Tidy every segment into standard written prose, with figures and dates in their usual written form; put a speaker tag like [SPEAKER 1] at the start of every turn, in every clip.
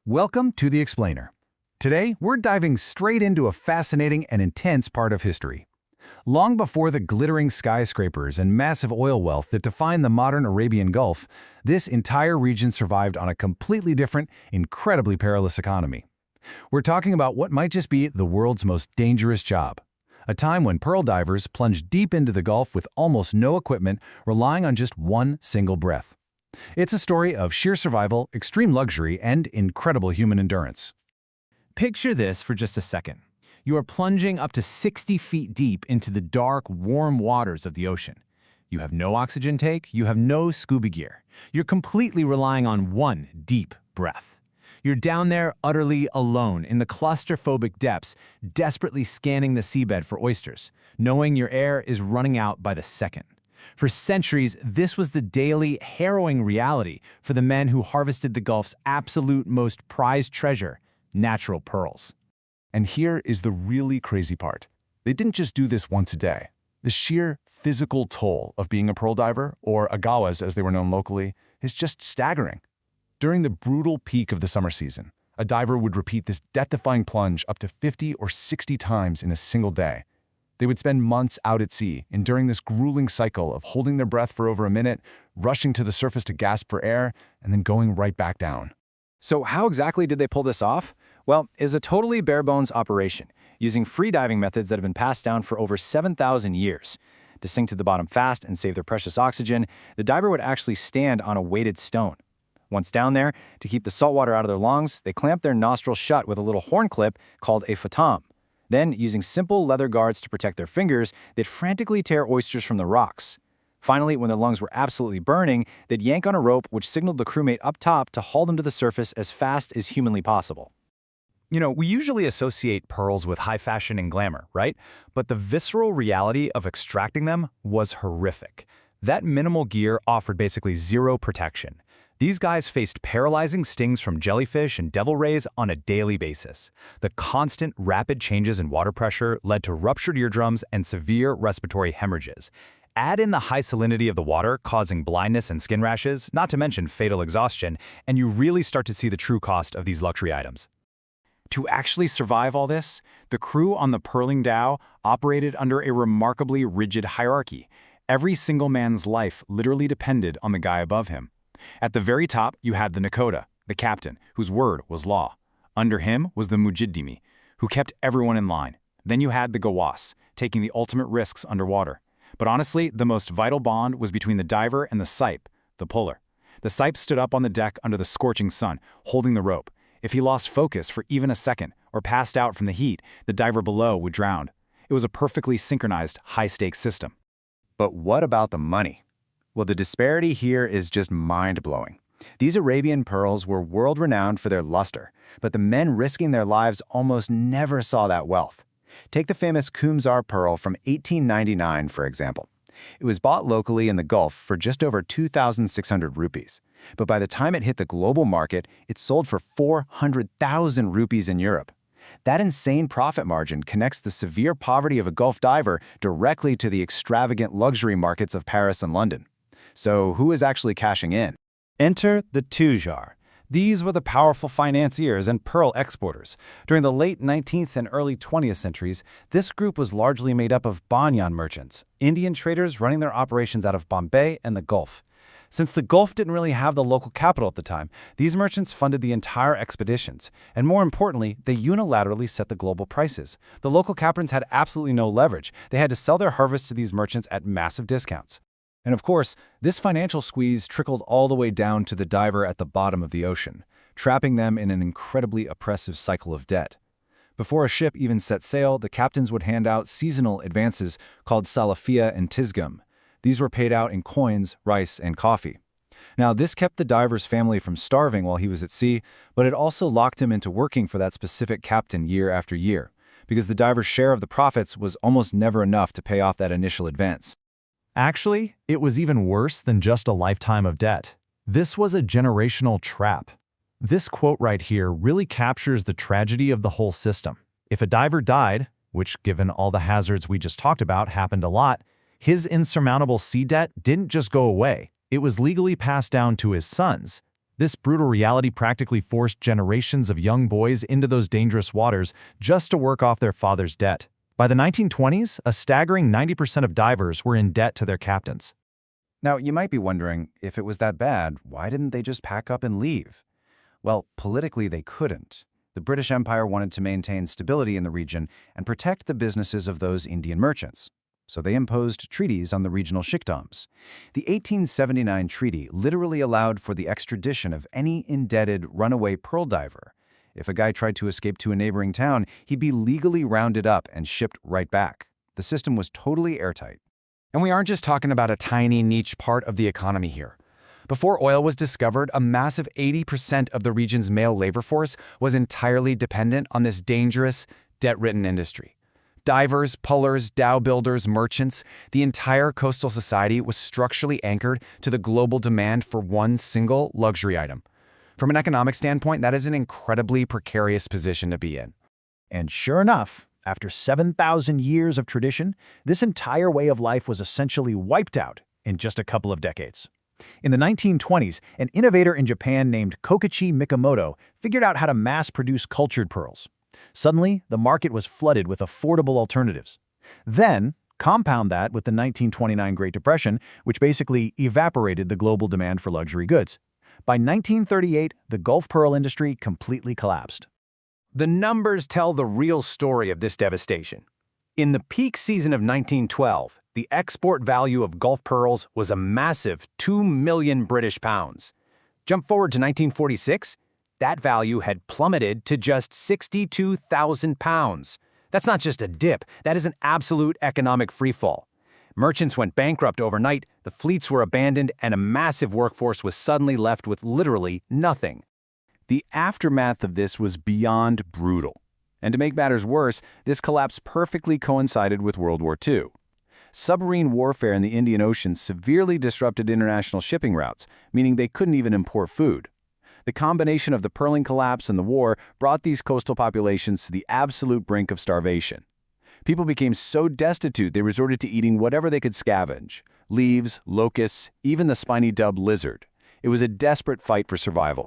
[SPEAKER 1] Welcome to The Explainer. Today, we're diving straight into a fascinating and intense part of history. Long before the glittering skyscrapers and massive oil wealth that define the modern Arabian Gulf, this entire region survived on a completely different, incredibly perilous economy. We're talking about what might just be the world's most dangerous job. A time when pearl divers plunged deep into the Gulf with almost no equipment, relying on just one single breath. It's a story of sheer survival, extreme luxury, and incredible human endurance.
[SPEAKER 2] Picture this for just a second. You are plunging up to 60 feet deep into the dark, warm waters of the ocean. You have no oxygen tank, you have no scuba gear. You're completely relying on one deep breath. You're down there utterly alone in the claustrophobic depths, desperately scanning the seabed for oysters, knowing your air is running out by the second. For centuries, this was the daily, harrowing reality for the men who harvested the Gulf's absolute most prized treasure, natural pearls.
[SPEAKER 1] And here is the really crazy part. They didn't just do this once a day. The sheer physical toll of being a pearl diver, or agawas as they were known locally, is just staggering. During the brutal peak of the summer season, a diver would repeat this death-defying plunge up to 50 or 60 times in a single day. They would spend months out at sea, enduring this grueling cycle of holding their breath for over a minute, rushing to the surface to gasp for air, and then going right back down.
[SPEAKER 3] So how exactly did they pull this off? Well, it's a totally bare-bones operation, using free diving methods that have been passed down for over 7,000 years. To sink to the bottom fast and save their precious oxygen, the diver would actually stand on a weighted stone. Once down there, to keep the salt water out of their lungs, they clamped their nostrils shut with a little horn clip called a fatam. Then, using simple leather guards to protect their fingers, they'd frantically tear oysters from the rocks. Finally, when their lungs were absolutely burning, they'd yank on a rope which signaled the crewmate up top to haul them to the surface as fast as humanly possible.
[SPEAKER 2] You know, we usually associate pearls with high fashion and glamour, right? But the visceral reality of extracting them was horrific. That minimal gear offered basically zero protection. These guys faced paralyzing stings from jellyfish and devil rays on a daily basis. The constant, rapid changes in water pressure led to ruptured eardrums and severe respiratory hemorrhages. Add in the high salinity of the water, causing blindness and skin rashes, not to mention fatal exhaustion, and you really start to see the true cost of these luxury items.
[SPEAKER 3] To actually survive all this, the crew on the Pearling Dhow operated under a remarkably rigid hierarchy. Every single man's life literally depended on the guy above him. At the very top, you had the Nakoda, the captain, whose word was law. Under him was the Mujiddimi, who kept everyone in line. Then you had the Gawas, taking the ultimate risks underwater. But honestly, the most vital bond was between the diver and the Sipe, the puller. The Sipe stood up on the deck under the scorching sun, holding the rope. If he lost focus for even a second or passed out from the heat, the diver below would drown. It was a perfectly synchronized, high-stakes system.
[SPEAKER 4] But what about the money? Well, the disparity here is just mind-blowing. These Arabian pearls were world-renowned for their luster, but the men risking their lives almost never saw that wealth. Take the famous Kumzar pearl from 1899, for example. It was bought locally in the Gulf for just over 2,600 rupees. But by the time it hit the global market, it sold for 400,000 rupees in Europe. That insane profit margin connects the severe poverty of a Gulf diver directly to the extravagant luxury markets of Paris and London. So who is actually cashing in?
[SPEAKER 3] Enter the Tujjar. These were the powerful financiers and pearl exporters. During the late 19th and early 20th centuries, this group was largely made up of Banyan merchants, Indian traders running their operations out of Bombay and the Gulf. Since the Gulf didn't really have the local capital at the time, these merchants funded the entire expeditions. And more importantly, they unilaterally set the global prices. The local captains had absolutely no leverage. They had to sell their harvest to these merchants at massive discounts.
[SPEAKER 1] And of course, this financial squeeze trickled all the way down to the diver at the bottom of the ocean, trapping them in an incredibly oppressive cycle of debt. Before a ship even set sail, the captains would hand out seasonal advances called salafia and tizgum. These were paid out in coins, rice, and coffee. Now, this kept the diver's family from starving while he was at sea, but it also locked him into working for that specific captain year after year, because the diver's share of the profits was almost never enough to pay off that initial advance.
[SPEAKER 2] Actually, it was even worse than just a lifetime of debt. This was a generational trap. This quote right here really captures the tragedy of the whole system. If a diver died, which given all the hazards we just talked about happened a lot, his insurmountable sea debt didn't just go away. It was legally passed down to his sons, This brutal reality practically forced generations of young boys into those dangerous waters just to work off their father's debt. By the 1920s, a staggering 90% of divers were in debt to their captains.
[SPEAKER 4] Now, you might be wondering, if it was that bad, why didn't they just pack up and leave? Well, politically they couldn't. The British Empire wanted to maintain stability in the region and protect the businesses of those Indian merchants. So they imposed treaties on the regional shikdoms. The 1879 treaty literally allowed for the extradition of any indebted runaway pearl diver. If a guy tried to escape to a neighboring town, he'd be legally rounded up and shipped right back. The system was totally airtight.
[SPEAKER 1] And we aren't just talking about a tiny niche part of the economy here. Before oil was discovered, a massive 80% of the region's male labor force was entirely dependent on this dangerous, debt-ridden industry. Divers, pullers, dhow builders, merchants, the entire coastal society was structurally anchored to the global demand for one single luxury item. From an economic standpoint, that is an incredibly precarious position to be in.
[SPEAKER 5] And sure enough, after 7,000 years of tradition, this entire way of life was essentially wiped out in just a couple of decades. In the 1920s, an innovator in Japan named Kokichi Mikamoto figured out how to mass-produce cultured pearls. Suddenly, the market was flooded with affordable alternatives. Then, compound that with the 1929 Great Depression, which basically evaporated the global demand for luxury goods. By 1938, the Gulf pearl industry completely collapsed.
[SPEAKER 3] The numbers tell the real story of this devastation. In the peak season of 1912, the export value of Gulf pearls was a massive 2 million British pounds. Jump forward to 1946, that value had plummeted to just 62,000 pounds. That's not just a dip, that is an absolute economic freefall. Merchants went bankrupt overnight, the fleets were abandoned, and a massive workforce was suddenly left with literally nothing. The aftermath of this was beyond brutal. And to make matters worse, this collapse perfectly coincided with World War II. Submarine warfare in the Indian Ocean severely disrupted international shipping routes, meaning they couldn't even import food. The combination of the pearling collapse and the war brought these coastal populations to the absolute brink of starvation. People became so destitute they resorted to eating whatever they could scavenge: leaves, locusts, even the spiny dub lizard. It was a desperate fight for survival.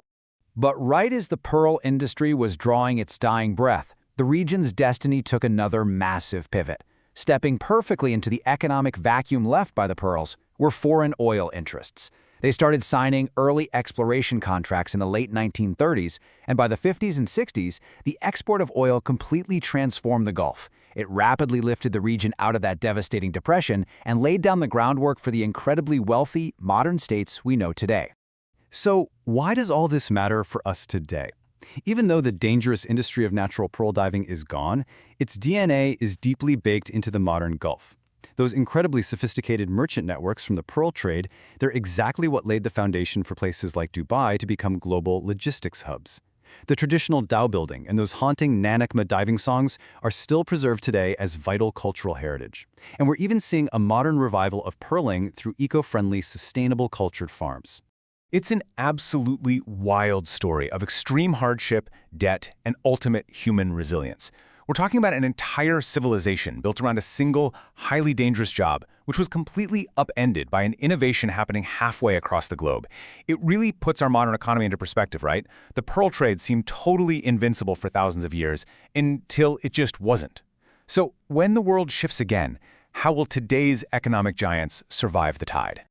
[SPEAKER 3] But right as the pearl industry was drawing its dying breath, the region's destiny took another massive pivot. Stepping perfectly into the economic vacuum left by the pearls were foreign oil interests. They started signing early exploration contracts in the late 1930s, and by the 50s and 60s, the export of oil completely transformed the Gulf. It rapidly lifted the region out of that devastating depression and laid down the groundwork for the incredibly wealthy, modern states we know today.
[SPEAKER 1] So, why does all this matter for us today? Even though the dangerous industry of natural pearl diving is gone, its DNA is deeply baked into the modern Gulf. Those incredibly sophisticated merchant networks from the pearl trade, they're exactly what laid the foundation for places like Dubai to become global logistics hubs. The traditional dhow building and those haunting Nanakma diving songs are still preserved today as vital cultural heritage. And we're even seeing a modern revival of pearling through eco-friendly, sustainable cultured farms.
[SPEAKER 2] It's an absolutely wild story of extreme hardship, debt, and ultimate human resilience. We're talking about an entire civilization built around a single, highly dangerous job, which was completely upended by an innovation happening halfway across the globe. It really puts our modern economy into perspective, right? The pearl trade seemed totally invincible for thousands of years, until it just wasn't. So when the world shifts again, how will today's economic giants survive the tide?